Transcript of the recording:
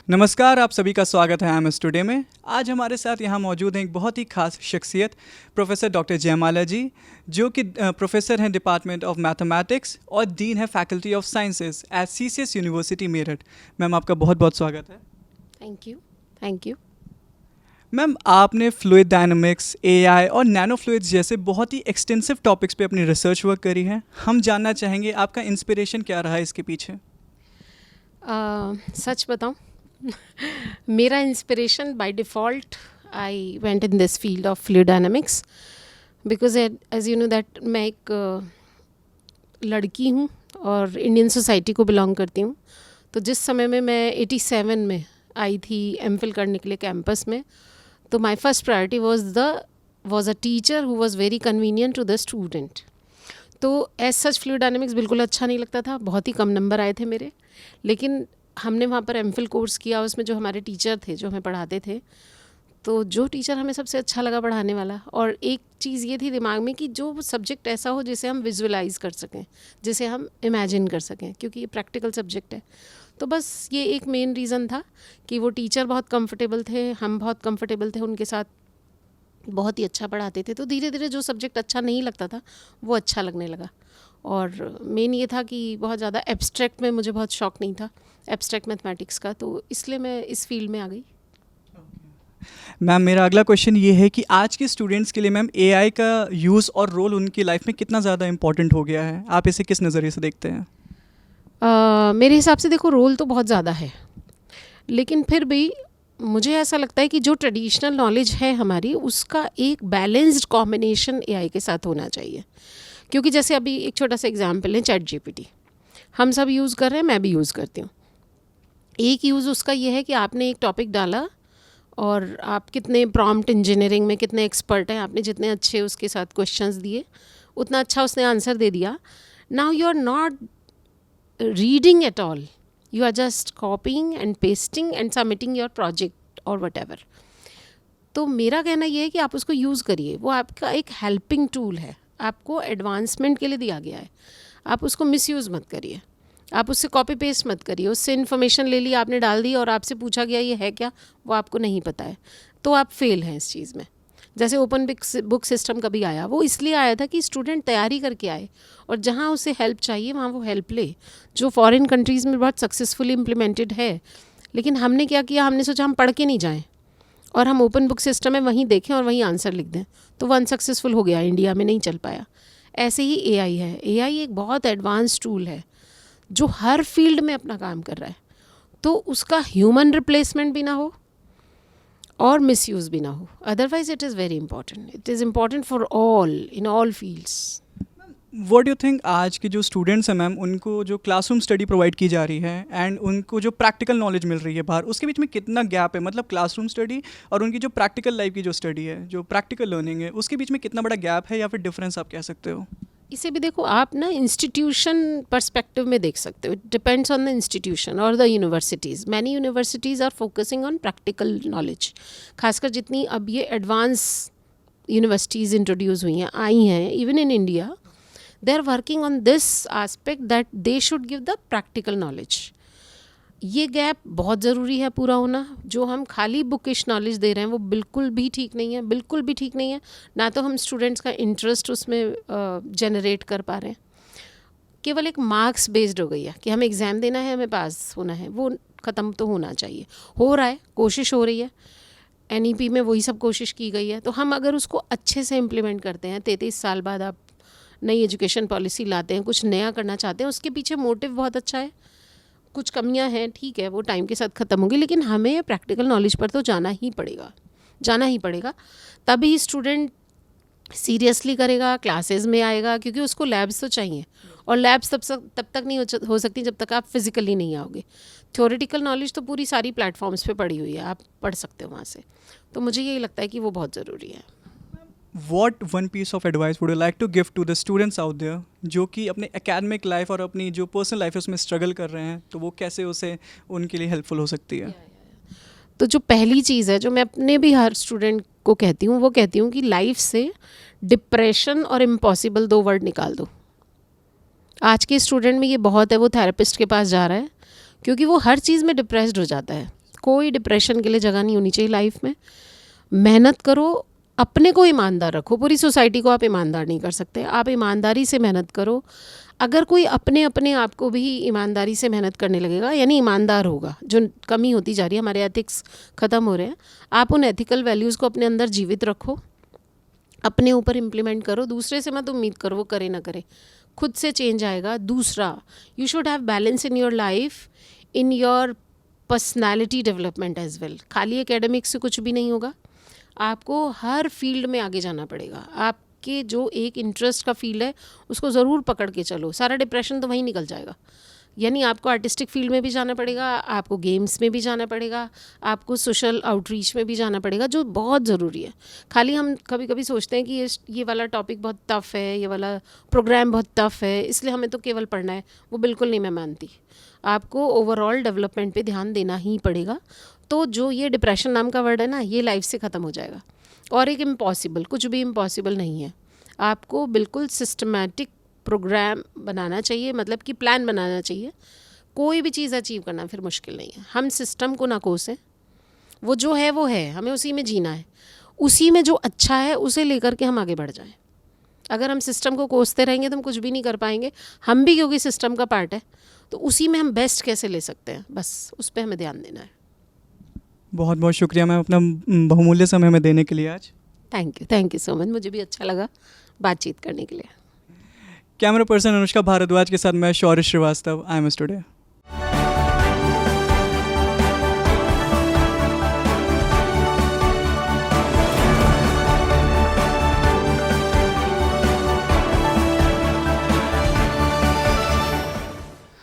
नमस्कार, आप सभी का स्वागत है एम टुडे में। आज हमारे साथ यहाँ मौजूद हैं एक बहुत ही खास शख्सियत प्रोफेसर डॉक्टर जयमाला जी, जो कि प्रोफेसर हैं डिपार्टमेंट ऑफ मैथमेटिक्स और डीन है faculty of sciences at CCS university Meerut. Ma'am, आपका बहुत बहुत स्वागत है। Thank you. मैम, आपने फ्लूइड डायनामिक्स, AI और नैनो फ्लूइड्स जैसे बहुत ही एक्सटेंसिव टॉपिक्स पे अपनी रिसर्च वर्क करी है। हम जानना चाहेंगे आपका इंस्पिरेशन क्या रहा है इसके पीछे? सच बताऊं, मेरा inspiration by default I went in this field of fluid dynamics because as you know that मैं एक लड़की हूँ और इंडियन सोसाइटी को बिलोंग करती हूँ। तो जिस समय में मैं 87 में आई थी MPhil करने के लिए कैंपस में, तो my first priority was a teacher who was very convenient to the student. तो एज सच फ्लूइड डायनामिक्स बिल्कुल अच्छा नहीं लगता था, बहुत ही कम नंबर आए थे मेरे। लेकिन हमने वहाँ पर MPhil कोर्स किया, उसमें जो हमारे टीचर थे जो हमें पढ़ाते थे, तो जो टीचर हमें सबसे अच्छा लगा पढ़ाने वाला, और एक चीज़ ये थी दिमाग में कि जो सब्जेक्ट ऐसा हो जिसे हम विजुअलाइज कर सकें, जिसे हम इमेजिन कर सकें, क्योंकि ये प्रैक्टिकल सब्जेक्ट है। तो बस ये एक मेन रीज़न था कि वो टीचर बहुत कंफर्टेबल थे, हम बहुत कंफर्टेबल थे उनके साथ, बहुत ही अच्छा पढ़ाते थे। तो धीरे धीरे जो सब्जेक्ट अच्छा नहीं लगता था वो अच्छा लगने लगा। और मेन ये था कि बहुत ज़्यादा एब्स्ट्रैक्ट में मुझे बहुत शौक नहीं था, एब्स्ट्रैक्ट मैथमेटिक्स का, तो इसलिए मैं इस फील्ड में आ गई। मैम, मेरा अगला क्वेश्चन ये है कि आज के स्टूडेंट्स के लिए मैम AI का यूज़ और रोल उनकी लाइफ में कितना ज़्यादा इम्पोर्टेंट हो गया है? आप इसे किस नज़रिए से देखते हैं? मेरे हिसाब से देखो, रोल तो बहुत ज़्यादा है, लेकिन फिर भी मुझे ऐसा लगता है कि जो ट्रेडिशनल नॉलेज है हमारी, उसका एक बैलेंस्ड कॉम्बिनेशन AI के साथ होना चाहिए। क्योंकि जैसे अभी एक छोटा सा एग्जांपल है, ChatGPT हम सब यूज़ कर रहे हैं, मैं भी यूज़ करती हूँ। एक यूज़ उसका ये है कि आपने एक टॉपिक डाला और आप कितने प्रॉम्प्ट इंजीनियरिंग में कितने एक्सपर्ट हैं, आपने जितने अच्छे उसके साथ क्वेश्चंस दिए उतना अच्छा उसने आंसर दे दिया। Now you are not reading at all, you are just copying and pasting and submitting your project or whatever। तो मेरा कहना ये है कि आप उसको यूज़ करिए, वो आपका एक हेल्पिंग टूल है, आपको एडवांसमेंट के लिए दिया गया है। आप उसको मिसयूज़ मत करिए, आप उससे कॉपी पेस्ट मत करिए। उससे इन्फॉर्मेशन ले ली, आपने डाल दी और आपसे पूछा गया ये है क्या, वो आपको नहीं पता है, तो आप फेल हैं इस चीज़ में। जैसे ओपन बुक सिस्टम कभी आया, वो इसलिए आया था कि स्टूडेंट तैयारी करके आए और जहाँ उसे हेल्प चाहिए वहाँ वो हेल्प ले, जो फॉरेन कंट्रीज़ में बहुत सक्सेसफुली इम्प्लीमेंटेड है। लेकिन हमने क्या किया, हमने सोचा हम पढ़ के नहीं जाएं और हम ओपन बुक सिस्टम में वहीं देखें और वहीं आंसर लिख दें, तो वो अनसक्सेसफुल हो गया, इंडिया में नहीं चल पाया। ऐसे ही AI है, AI एक बहुत एडवांस टूल है जो हर फील्ड में अपना काम कर रहा है, तो उसका ह्यूमन रिप्लेसमेंट भी ना हो और मिसयूज़ भी ना हो। Otherwise it is very important, it is important for all in all fields. What do you think आज के जो स्टूडेंट्स हैं मैम, उनको जो क्लासरूम स्टडी प्रोवाइड की जा रही है एंड उनको जो प्रैक्टिकल नॉलेज मिल रही है बाहर, उसके बीच में कितना गैप है? मतलब क्लासरूम स्टडी और उनकी जो प्रैक्टिकल लाइफ की जो स्टडी है, जो प्रैक्टिकल लर्निंग है, उसके बीच में कितना बड़ा गैप है या फिर डिफरेंस आप कह सकते हो? इसे भी देखो आप ना इंस्टीट्यूशन पर्सपेक्टिव में देख सकते हो, it depends on the institution और the universities. Many universities are focusing on practical knowledge, खासकर जितनी अब ये एडवांस यूनिवर्सिटीज़ इंट्रोड्यूस हुई हैं, आई हैं, even in India, they are working on this aspect that they should give the practical knowledge. ये गैप बहुत ज़रूरी है पूरा होना। जो हम खाली बुकिश नॉलेज दे रहे हैं वो बिल्कुल भी ठीक नहीं है, बिल्कुल भी ठीक नहीं है। ना तो हम स्टूडेंट्स का इंटरेस्ट उसमें जनरेट कर पा रहे हैं, केवल एक मार्क्स बेस्ड हो गई है कि हमें एग्ज़ाम देना है, हमें पास होना है, वो ख़त्म तो होना चाहिए। हो रहा है, कोशिश हो रही है, NEP में वही सब कोशिश की गई है। तो हम अगर उसको अच्छे से इम्प्लीमेंट करते हैं, 33 साल बाद आप नई एजुकेशन पॉलिसी लाते हैं, कुछ नया करना चाहते हैं, उसके पीछे मोटिव बहुत अच्छा है। कुछ कमियां हैं, ठीक है, वो टाइम के साथ ख़त्म होंगी, लेकिन हमें प्रैक्टिकल नॉलेज पर तो जाना ही पड़ेगा, जाना ही पड़ेगा। तभी स्टूडेंट सीरियसली करेगा, क्लासेस में आएगा, क्योंकि उसको लैब्स तो चाहिए, और लैब्स तब तक नहीं हो सकती जब तक आप फिज़िकली नहीं आओगे। थ्योरेटिकल नॉलेज तो पूरी सारी प्लेटफॉर्म्स पे पड़ी हुई है, आप पढ़ सकते हो वहाँ से। तो मुझे यही लगता है कि वो बहुत ज़रूरी है। What one piece of advice would you like to give to the students out there जो कि अपने एकेडमिक लाइफ और अपनी जो पर्सनल लाइफ है उसमें स्ट्रगल कर रहे हैं, तो वो कैसे उसे उनके लिए हेल्पफुल हो सकती है? तो जो पहली चीज़ है जो मैं अपने भी हर स्टूडेंट को कहती हूँ, वो कहती हूँ कि लाइफ से डिप्रेशन और इम्पॉसिबल 2 वर्ड निकाल दो। आज के स्टूडेंट में ये बहुत है, वो थेरेपिस्ट के पास जा रहा है क्योंकि वो हर चीज़ में डिप्रेस्ड हो जाता है। कोई डिप्रेशन के लिए जगह नहीं होनी चाहिए लाइफ में। मेहनत करो, अपने को ईमानदार रखो। पूरी सोसाइटी को आप ईमानदार नहीं कर सकते, आप ईमानदारी से मेहनत करो। अगर कोई अपने आप को भी ईमानदारी से मेहनत करने लगेगा, यानी ईमानदार होगा, जो कमी होती जा रही है, हमारे एथिक्स ख़त्म हो रहे हैं, आप उन एथिकल वैल्यूज़ को अपने अंदर जीवित रखो, अपने ऊपर इम्प्लीमेंट करो। दूसरे से मत उम्मीद करो वो करे ना करे, खुद से चेंज आएगा। दूसरा, you should have balance in your life, in your personality development as well. खाली एकेडमिक्स से कुछ भी नहीं होगा, आपको हर फील्ड में आगे जाना पड़ेगा। आपके जो एक इंटरेस्ट का फील्ड है उसको ज़रूर पकड़ के चलो, सारा डिप्रेशन तो वहीं निकल जाएगा। यानी आपको आर्टिस्टिक फील्ड में भी जाना पड़ेगा, आपको गेम्स में भी जाना पड़ेगा, आपको सोशल आउटरीच में भी जाना पड़ेगा, जो बहुत ज़रूरी है। खाली हम कभी कभी सोचते हैं कि ये वाला टॉपिक बहुत टफ है, ये वाला प्रोग्राम बहुत टफ है, इसलिए हमें तो केवल पढ़ना है। वो बिल्कुल नहीं मैं मानती। आपको ओवरऑल डेवलपमेंट पे ध्यान देना ही पड़ेगा। तो जो ये डिप्रेशन नाम का वर्ड है ना, ये लाइफ से ख़त्म हो जाएगा। और एक इम्पॉसिबल, कुछ भी इम्पॉसिबल नहीं है। आपको बिल्कुल सिस्टमैटिक प्रोग्राम बनाना चाहिए, मतलब कि प्लान बनाना चाहिए। कोई भी चीज़ अचीव करना फिर मुश्किल नहीं है। हम सिस्टम को ना कोसें, वो जो है वो है, हमें उसी में जीना है, उसी में जो अच्छा है उसे लेकर के हम आगे बढ़ जाएं। अगर हम सिस्टम को कोसते रहेंगे तो हम कुछ भी नहीं कर पाएंगे। हम भी क्योंकि सिस्टम का पार्ट है, तो उसी में हम बेस्ट कैसे ले सकते हैं, बस उस पर हमें ध्यान देना है। बहुत बहुत शुक्रिया मैम अपना बहुमूल्य समय हमें देने के लिए आज। Thank you so much. मुझे भी अच्छा लगा बातचीत करने के लिए। कैमरा पर्सन अनुष्का भारद्वाज के साथ मैं शौर्य श्रीवास्तव, आई एम स्टूडियो।